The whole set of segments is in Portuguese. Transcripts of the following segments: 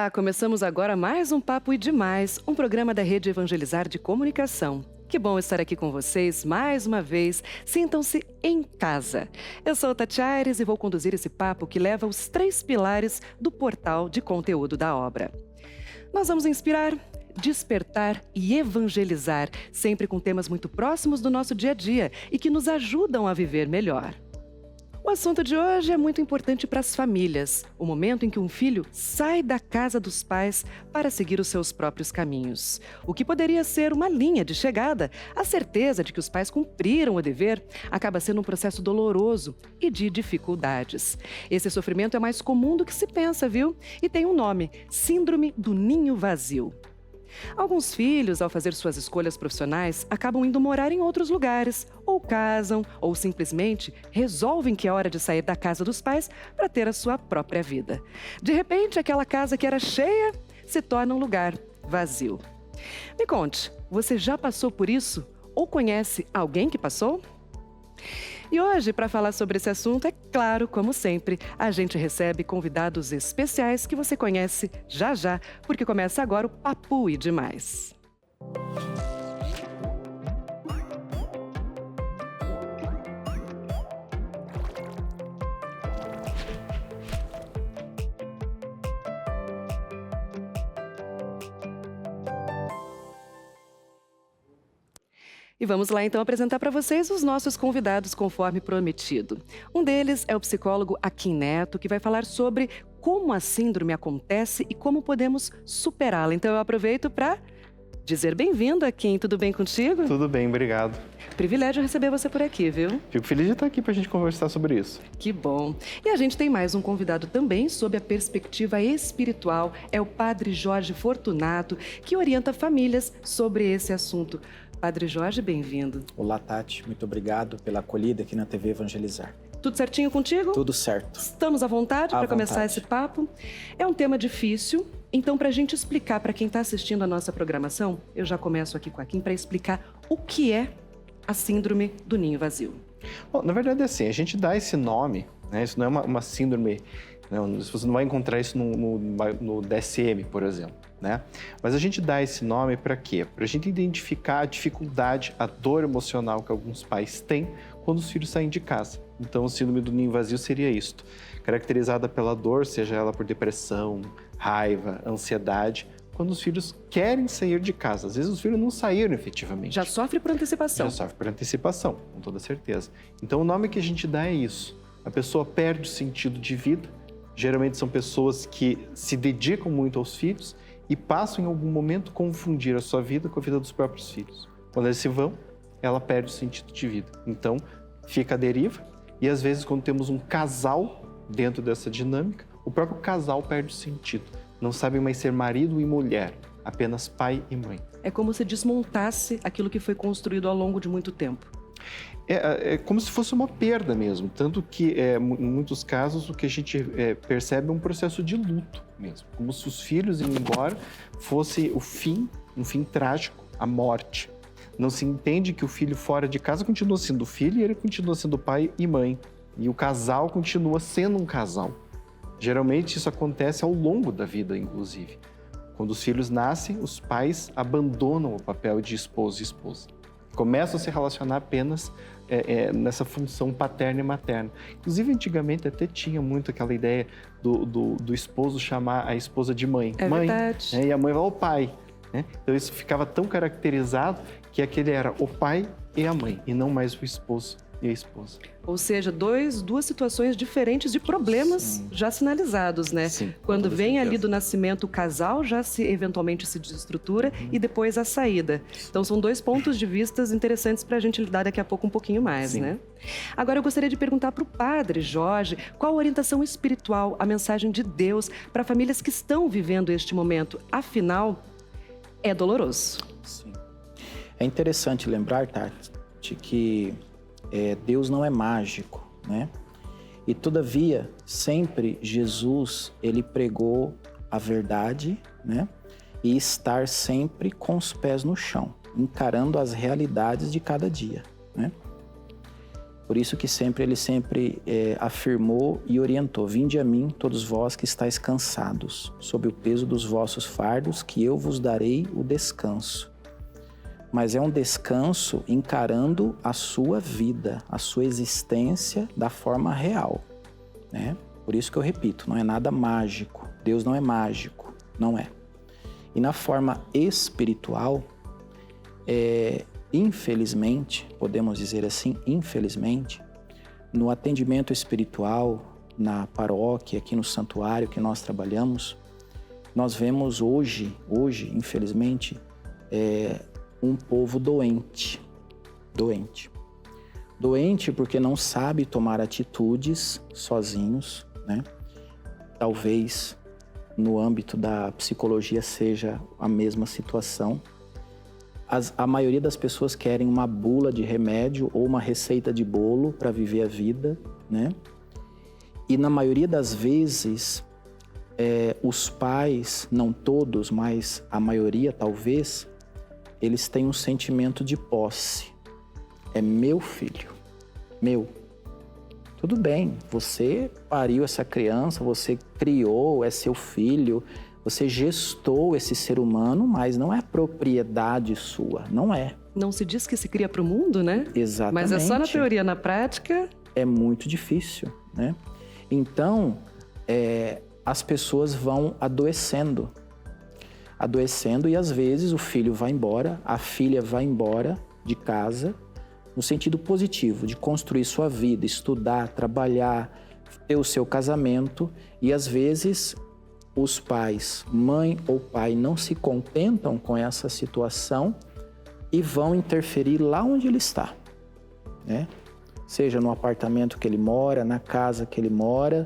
Olá, começamos agora mais um Papo e Demais, um programa da Rede Evangelizar de Comunicação. Que bom estar aqui com vocês mais uma vez. Sintam-se em casa. Eu sou Tati Aires e vou conduzir esse papo que leva os 3 pilares do portal de conteúdo da obra. Nós vamos inspirar, despertar e evangelizar, sempre com temas muito próximos do nosso dia a dia e que nos ajudam a viver melhor. O assunto de hoje é muito importante para as famílias, o momento em que um filho sai da casa dos pais para seguir os seus próprios caminhos. O que poderia ser uma linha de chegada, a certeza de que os pais cumpriram o dever, acaba sendo um processo doloroso e de dificuldades. Esse sofrimento é mais comum do que se pensa, viu? E tem um nome: Síndrome do Ninho Vazio. Alguns filhos, ao fazer suas escolhas profissionais, acabam indo morar em outros lugares, ou casam, ou simplesmente resolvem que é hora de sair da casa dos pais para ter a sua própria vida. De repente, aquela casa que era cheia se torna um lugar vazio. Me conte, você já passou por isso? Ou conhece alguém que passou? E hoje, para falar sobre esse assunto, é claro, como sempre, a gente recebe convidados especiais que você conhece já já, porque começa agora o Papo e Demais. E vamos lá então apresentar para vocês os nossos convidados conforme prometido. Um deles é o psicólogo Akin Neto, que vai falar sobre como a síndrome acontece e como podemos superá-la. Então eu aproveito para dizer bem-vindo, Akin. Tudo bem contigo? Tudo bem, obrigado. Privilégio receber você por aqui, viu? Fico feliz de estar aqui para a gente conversar sobre isso. Que bom. E a gente tem mais um convidado também sob a perspectiva espiritual. É o Padre Jorge Fortunato, que orienta famílias sobre esse assunto. Padre Jorge, bem-vindo. Olá, Tati. Muito obrigado pela acolhida aqui na TV Evangelizar. Tudo certinho contigo? Tudo certo. Estamos à vontade para começar esse papo. É um tema difícil, então para a gente explicar para quem está assistindo a nossa programação, eu já começo aqui com a Kim para explicar o que é a síndrome do ninho vazio. Bom, na verdade é assim, a gente dá esse nome, né? Isso não é uma síndrome, não, você não vai encontrar isso no DSM, por exemplo, né? Mas a gente dá esse nome para quê? Para a gente identificar a dificuldade, a dor emocional que alguns pais têm quando os filhos saem de casa. Então, o síndrome do ninho vazio seria isto, caracterizada pela dor, seja ela por depressão, raiva, ansiedade, quando os filhos querem sair de casa. Às vezes os filhos não saíram efetivamente. Já sofre por antecipação. Já sofre por antecipação, com toda certeza. Então, o nome que a gente dá é isso. A pessoa perde o sentido de vida. Geralmente são pessoas que se dedicam muito aos filhos e passam em algum momento confundir a sua vida com a vida dos próprios filhos. Quando eles se vão, ela perde o sentido de vida. Então, fica à deriva e às vezes quando temos um casal dentro dessa dinâmica, o próprio casal perde o sentido. Não sabem mais ser marido e mulher, apenas pai e mãe. É como se desmontasse aquilo que foi construído ao longo de muito tempo. É como se fosse uma perda mesmo, tanto que em muitos casos o que a gente percebe é um processo de luto mesmo, como se os filhos indo embora fosse o fim, um fim trágico, a morte. Não se entende que o filho fora de casa continua sendo filho e ele continua sendo pai e mãe, e o casal continua sendo um casal. Geralmente isso acontece ao longo da vida, inclusive. Quando os filhos nascem, os pais abandonam o papel de esposo e esposa. Começam a se relacionar apenas nessa função paterna e materna. Inclusive, antigamente até tinha muito aquela ideia do esposo chamar a esposa de mãe. É mãe, verdade. E a mãe vai ao pai. Né? Então isso ficava tão caracterizado que aquele era o pai e a mãe, e não mais o esposo e a esposa. Ou seja, duas situações diferentes de problemas Sim. já sinalizados, né? Sim, Quando com vem certeza. ali do nascimento, o casal já eventualmente se desestrutura e depois a saída. Então são 2 pontos de vista interessantes para a gente lidar daqui a pouco um pouquinho mais, Sim. né? Agora eu gostaria de perguntar para o Padre Jorge qual a orientação espiritual, a mensagem de Deus para famílias que estão vivendo este momento. Afinal, é doloroso. Sim. É interessante lembrar, Tati, que Deus não é mágico, né? E todavia, sempre Jesus, ele pregou a verdade, né? E estar sempre com os pés no chão, encarando as realidades de cada dia, né? Por isso que ele sempre afirmou e orientou: vinde a mim, todos vós que estáis cansados, sob o peso dos vossos fardos, que eu vos darei o descanso. Mas é um descanso encarando a sua vida, a sua existência da forma real, né? Por isso que eu repito, não é nada mágico. Deus não é mágico, não é. E na forma espiritual, infelizmente, podemos dizer assim, infelizmente, no atendimento espiritual, na paróquia, aqui no santuário que nós trabalhamos, nós vemos hoje, infelizmente, um povo doente. Doente porque não sabe tomar atitudes sozinhos, né? Talvez no âmbito da psicologia seja a mesma situação. A maioria das pessoas querem uma bula de remédio ou uma receita de bolo para viver a vida, né? E na maioria das vezes, os pais, não todos, mas a maioria talvez, eles têm um sentimento de posse. É meu filho, meu. Tudo bem, você pariu essa criança, você criou, é seu filho, você gestou esse ser humano, mas não é propriedade sua, não é. Não se diz que se cria para o mundo, né? Exatamente. Mas é só na teoria, na prática... É muito difícil, né? Então, as pessoas vão adoecendo e às vezes o filho vai embora, a filha vai embora de casa, no sentido positivo, de construir sua vida, estudar, trabalhar, ter o seu casamento, e às vezes os pais, mãe ou pai, não se contentam com essa situação e vão interferir lá onde ele está, né? Seja no apartamento que ele mora, na casa que ele mora,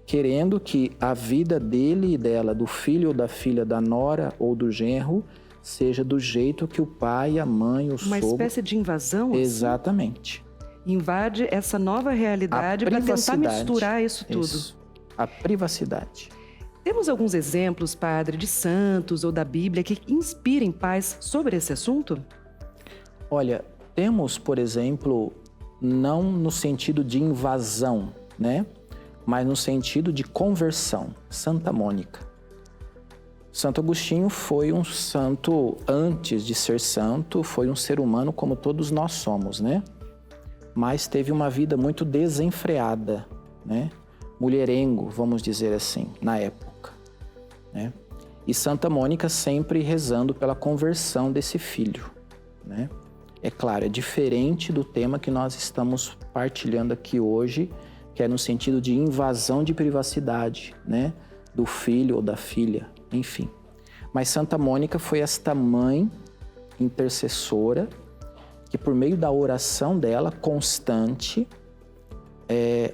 querendo que a vida dele e dela, do filho ou da filha, da nora ou do genro, seja do jeito que o pai, a mãe, o sogro... Uma espécie de invasão? Exatamente. Assim? Invade essa nova realidade para tentar misturar isso tudo. Isso. A privacidade. Temos alguns exemplos, padre, de santos ou da Bíblia que inspirem pais sobre esse assunto? Olha, temos, por exemplo, não no sentido de invasão, né? Mas no sentido de conversão. Santa Mônica. Santo Agostinho foi um santo, antes de ser santo, foi um ser humano como todos nós somos, né? Mas teve uma vida muito desenfreada, né? Mulherengo, vamos dizer assim, na época, né? E Santa Mônica sempre rezando pela conversão desse filho, né? É claro, é diferente do tema que nós estamos partilhando aqui hoje, que é no sentido de invasão de privacidade, né? Do filho ou da filha, enfim. Mas Santa Mônica foi esta mãe intercessora que, por meio da oração dela, constante,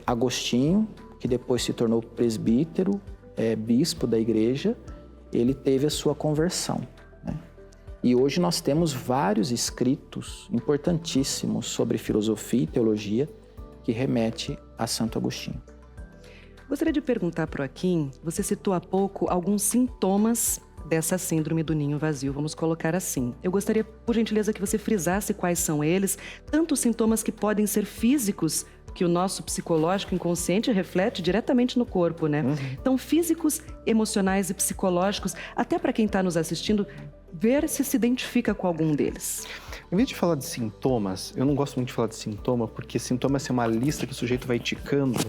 Agostinho, que depois se tornou presbítero, bispo da igreja, ele teve a sua conversão, né? E hoje nós temos vários escritos importantíssimos sobre filosofia e teologia que remete a Santo Agostinho. Gostaria de perguntar para o Joaquim, você citou há pouco alguns sintomas dessa síndrome do ninho vazio, vamos colocar assim. Eu gostaria, por gentileza, que você frisasse quais são eles, tanto os sintomas que podem ser físicos, que o nosso psicológico inconsciente reflete diretamente no corpo, né? Então, físicos, emocionais e psicológicos, até para quem está nos assistindo, ver se identifica com algum deles. Em vez de falar de sintomas, eu não gosto muito de falar de sintoma, porque sintoma é uma lista que o sujeito vai ticando,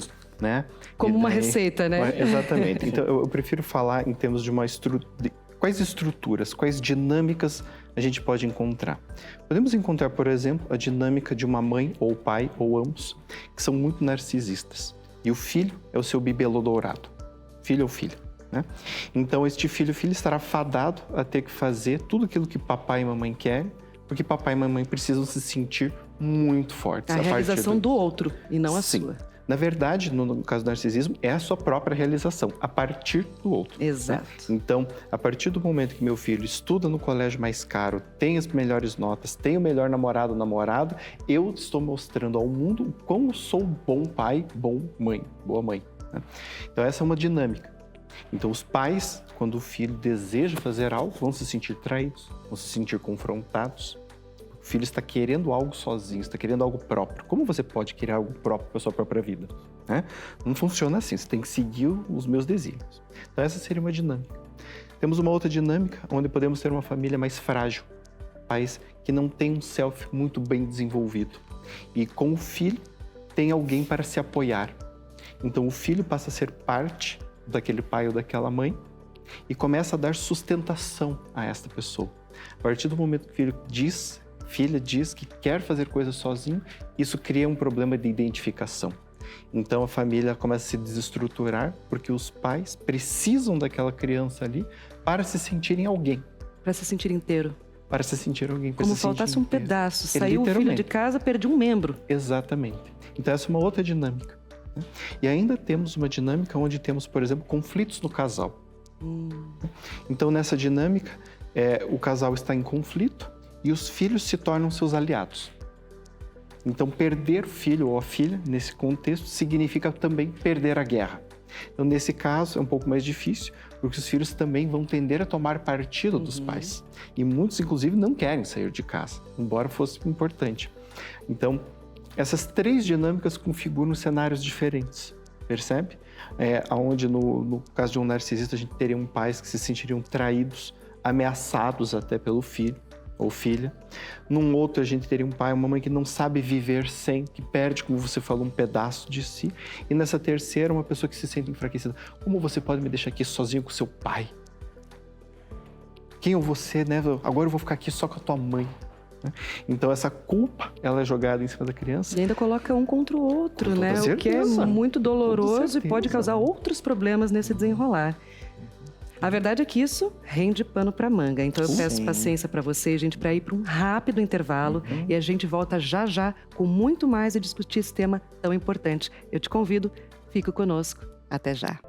né? Como uma receita, né? Exatamente. Então, eu prefiro falar em termos de quais estruturas, quais dinâmicas a gente pode encontrar. Podemos encontrar, por exemplo, a dinâmica de uma mãe ou pai, ou ambos, que são muito narcisistas. E o filho é o seu bibelô dourado. Filho ou filha, né? Então, este filho estará fadado a ter que fazer tudo aquilo que papai e mamãe querem, porque papai e mamãe precisam se sentir muito fortes. A realização do outro e não a sua. Na verdade, no caso do narcisismo, é a sua própria realização, a partir do outro. Exato. Né? Então, a partir do momento que meu filho estuda no colégio mais caro, tem as melhores notas, tem o melhor namorado ou namorado, eu estou mostrando ao mundo o quão eu sou bom pai, boa mãe. Né? Então, essa é uma dinâmica. Então, os pais, quando o filho deseja fazer algo, vão se sentir traídos, vão se sentir confrontados, O filho está querendo algo sozinho, está querendo algo próprio. Como você pode querer algo próprio para a sua própria vida? Né? Não funciona assim, você tem que seguir os meus desígnios. Então essa seria uma dinâmica. Temos uma outra dinâmica onde podemos ter uma família mais frágil, pais que não têm um self muito bem desenvolvido. E com o filho tem alguém para se apoiar. Então o filho passa a ser parte daquele pai ou daquela mãe e começa a dar sustentação a esta pessoa. A partir do momento que filha diz que quer fazer coisas sozinho, isso cria um problema de identificação. Então a família começa a se desestruturar porque os pais precisam daquela criança ali para se sentirem alguém. Para se sentir inteiro. Para se sentir alguém. Como faltasse um pedaço. Saiu o filho de casa, perdi um membro. Exatamente. Então essa é uma outra dinâmica. Né? E ainda temos uma dinâmica onde temos, por exemplo, conflitos no casal. Então nessa dinâmica, o casal está em conflito e os filhos se tornam seus aliados. Então perder o filho ou a filha, nesse contexto, significa também perder a guerra. Então nesse caso é um pouco mais difícil, porque os filhos também vão tender a tomar partido dos pais. E muitos, inclusive, não querem sair de casa, embora fosse importante. Então, essas três dinâmicas configuram cenários diferentes, percebe? Onde no caso de um narcisista, a gente teria pais que se sentiriam traídos, ameaçados até pelo filho ou filha. Num outro, a gente teria um pai, uma mãe que não sabe viver sem, que perde, como você falou, um pedaço de si. E nessa terceira, uma pessoa que se sente enfraquecida. Como você pode me deixar aqui sozinho com seu pai? Quem é você, né? Agora eu vou ficar aqui só com a tua mãe. Então essa culpa, ela é jogada em cima da criança. E ainda coloca um contra o outro, né? Certeza. O que é muito doloroso e pode causar outros problemas nesse desenrolar. A verdade é que isso rende pano para manga. Então eu peço paciência para vocês, gente, para ir para um rápido intervalo e a gente volta já já com muito mais e discutir esse tema tão importante. Eu te convido, fique conosco. Até já.